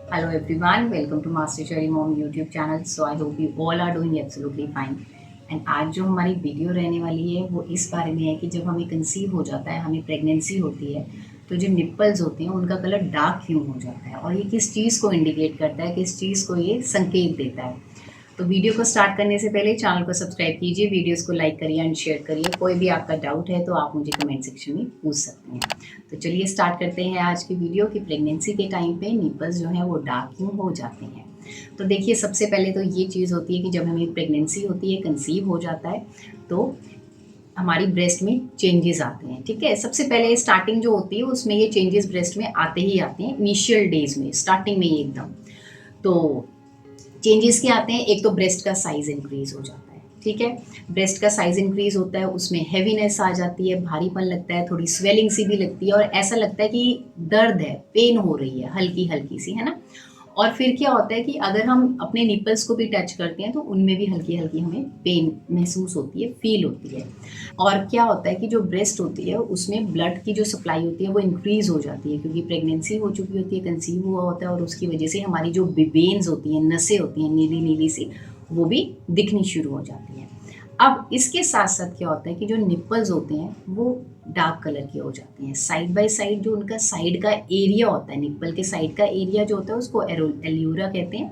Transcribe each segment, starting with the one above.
Hello everyone, welcome to Master Cherry Mom YouTube channel. So I hope you all are doing absolutely fine. And आज जो हमारी video रहने वाली है वो इस बारे में है कि जब हमें कंसीव हो जाता है, हमें प्रेगनेंसी होती है, तो जो निप्पल्स होते हैं उनका कलर डार्क क्यों हो जाता है और ये किस चीज़ को इंडिकेट करता है, किस चीज़ को ये संकेत देता है। तो वीडियो को स्टार्ट करने से पहले चैनल को सब्सक्राइब कीजिए, वीडियोस को लाइक करिए एंड शेयर करिए। कोई भी आपका डाउट है तो आप मुझे कमेंट सेक्शन में पूछ सकते हैं। तो चलिए स्टार्ट करते हैं आज की वीडियो कि प्रेगनेंसी के टाइम पे निपल्स जो हैं वो डार्क क्यों हो जाते हैं। तो देखिए, सबसे पहले तो ये चीज़ होती है कि जब हमें प्रेगनेंसी होती है, कंसीव हो जाता है, तो हमारी ब्रेस्ट में चेंजेस आते हैं। ठीक है, सबसे पहले स्टार्टिंग जो होती है उसमें ये चेंजेस ब्रेस्ट में आते ही आते हैं, इनिशियल डेज में, स्टार्टिंग में ही एकदम। तो चेंजेस क्या आते हैं, एक तो ब्रेस्ट का साइज इंक्रीज हो जाता है। ठीक है, ब्रेस्ट का साइज इंक्रीज होता है, उसमें हैवीनेस आ जाती है, भारीपन लगता है, थोड़ी स्वेलिंग सी भी लगती है और ऐसा लगता है कि दर्द है, पेन हो रही है हल्की हल्की सी, है ना। और फिर क्या होता है कि अगर हम अपने निपल्स को भी टच करते हैं तो उनमें भी हल्की हल्की हमें पेन महसूस होती है, फील होती है। और क्या होता है कि जो ब्रेस्ट होती है उसमें ब्लड की जो सप्लाई होती है वो इंक्रीज हो जाती है, क्योंकि प्रेगनेंसी हो चुकी होती है, कंसीव हुआ होता है, और उसकी वजह से हमारी जो वेन्स होती हैं, नसें होती हैं नीली नीली सी, वो भी दिखनी शुरू हो जाती हैं। अब इसके साथ साथ क्या होता है कि जो निप्पल्स होते हैं वो डार्क कलर के हो जाते हैं। साइड बाय साइड जो उनका साइड का एरिया होता है, निप्पल के साइड का एरिया जो होता है उसको एल्यूरा कहते हैं,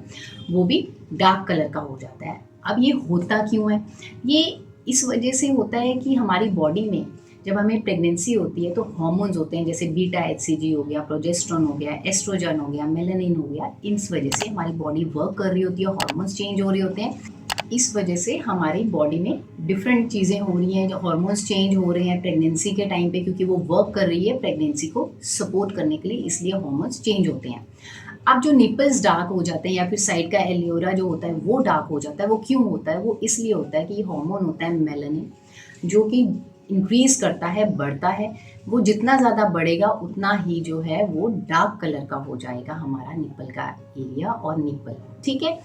वो भी डार्क कलर का हो जाता है। अब ये होता क्यों है? ये इस वजह से होता है कि हमारी बॉडी में जब हमें प्रेगनेंसी होती है तो हार्मोन्स होते हैं, जैसे बीटा एचसीजी हो गया, प्रोजेस्टेरोन हो गया, एस्ट्रोजन हो गया, मेलानिन हो गया। इस वजह से हमारी बॉडी वर्क कर रही होती है, हार्मोन्स चेंज हो रहे होते हैं। इस वजह से हमारी बॉडी में डिफरेंट चीज़ें हो रही हैं, जो हार्मोन्स चेंज हो रहे हैं प्रेगनेंसी के टाइम पे, क्योंकि वो वर्क कर रही है प्रेगनेंसी को सपोर्ट करने के लिए, इसलिए हार्मोन्स चेंज होते हैं। अब जो निपल्स डार्क हो जाते हैं या फिर साइड का एलियोरा जो होता है वो डार्क हो जाता है, वो क्यों होता है? वो इसलिए होता है कि ये हार्मोन होता है मेलानिन, जो कि इंक्रीज करता है, बढ़ता है। वो जितना ज़्यादा बढ़ेगा उतना ही जो है वो डार्क कलर का हो जाएगा हमारा निपल का एरिया और निपल। ठीक है,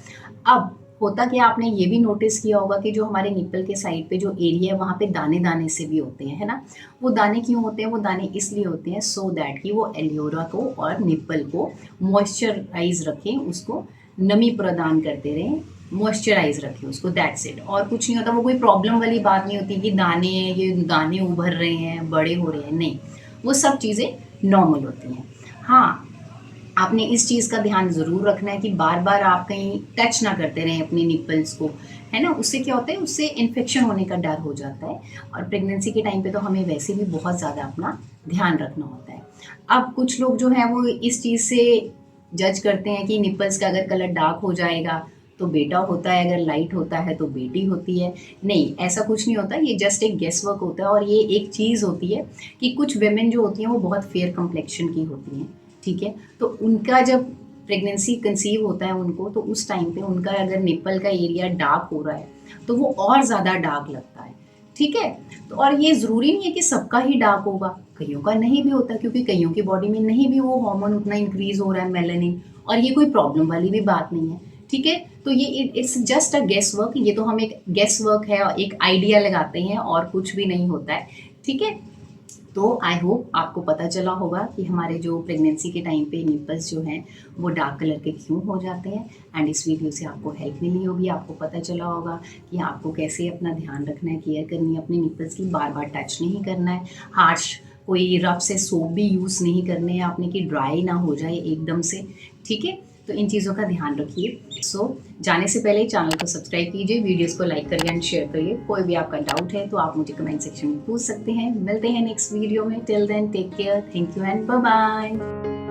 अब होता क्या, आपने ये भी नोटिस किया होगा कि जो हमारे निपल के साइड पे जो एरिया है वहाँ पे दाने दाने से भी होते हैं, है ना। वो दाने क्यों होते हैं? वो दाने इसलिए होते हैं सो दैट कि वो एलियोरा को और निपल को मॉइस्चराइज रखें, उसको नमी प्रदान करते रहें, मॉइस्चराइज रखें उसको, दैट्स इट। और कुछ नहीं होता, वो कोई प्रॉब्लम वाली बात नहीं होती कि दाने, ये दाने उभर रहे हैं, बड़े हो रहे हैं, नहीं, वो सब चीज़ें नॉर्मल होती हैं। हाँ, आपने इस चीज़ का ध्यान ज़रूर रखना है कि बार बार आप कहीं टच ना करते रहें अपने निपल्स को, है ना। उससे क्या होता है, उससे इन्फेक्शन होने का डर हो जाता है। और प्रेगनेंसी के टाइम पे तो हमें वैसे भी बहुत ज़्यादा अपना ध्यान रखना होता है। अब कुछ लोग जो हैं वो इस चीज़ से जज करते हैं कि निपल्स का अगर कलर डार्क हो जाएगा तो बेटा होता है, अगर लाइट होता है तो बेटी होती है। नहीं, ऐसा कुछ नहीं होता, ये जस्ट एक गेस वर्क होता है। और ये एक चीज़ होती है कि कुछ वेमेन जो होती हैं वो बहुत फेयर कम्प्लेक्शन की होती हैं। ठीक है, तो उनका जब प्रेगनेंसी कंसीव होता है उनको, तो उस टाइम पे उनका अगर निपल का एरिया डार्क हो रहा है तो वो और ज़्यादा डार्क लगता है। ठीक है, तो और ये ज़रूरी नहीं है कि सबका ही डार्क होगा, कईयों का नहीं भी होता, क्योंकि कईयों की बॉडी में नहीं भी वो हार्मोन उतना इंक्रीज हो रहा है, मेलानिन, और ये कोई प्रॉब्लम वाली भी बात नहीं है। ठीक है, तो ये it's just a guesswork, ये तो हम एक गेस वर्क है, एक आइडिया लगाते हैं और कुछ भी नहीं होता है। ठीक है, तो आई होप आपको पता चला होगा कि हमारे जो प्रेगनेंसी के टाइम पे निपल्स जो हैं वो डार्क कलर के क्यों हो जाते हैं। एंड इस वीडियो से आपको हेल्प मिली होगी, आपको पता चला होगा कि आपको कैसे अपना ध्यान रखना है, केयर करनी है अपने निपल्स की, बार बार टच नहीं करना है, हार्श कोई रफ से सोप भी यूज़ नहीं करने हैं आपने कि ड्राई ना हो जाए एकदम से। ठीक है, तो इन चीज़ों का ध्यान रखिए। सो जाने से पहले चैनल को सब्सक्राइब कीजिए, वीडियोस को लाइक करिए एंड शेयर करिए। कोई भी आपका डाउट है तो आप मुझे कमेंट सेक्शन में पूछ सकते हैं। मिलते हैं नेक्स्ट वीडियो में, till then take care, thank you and bye bye.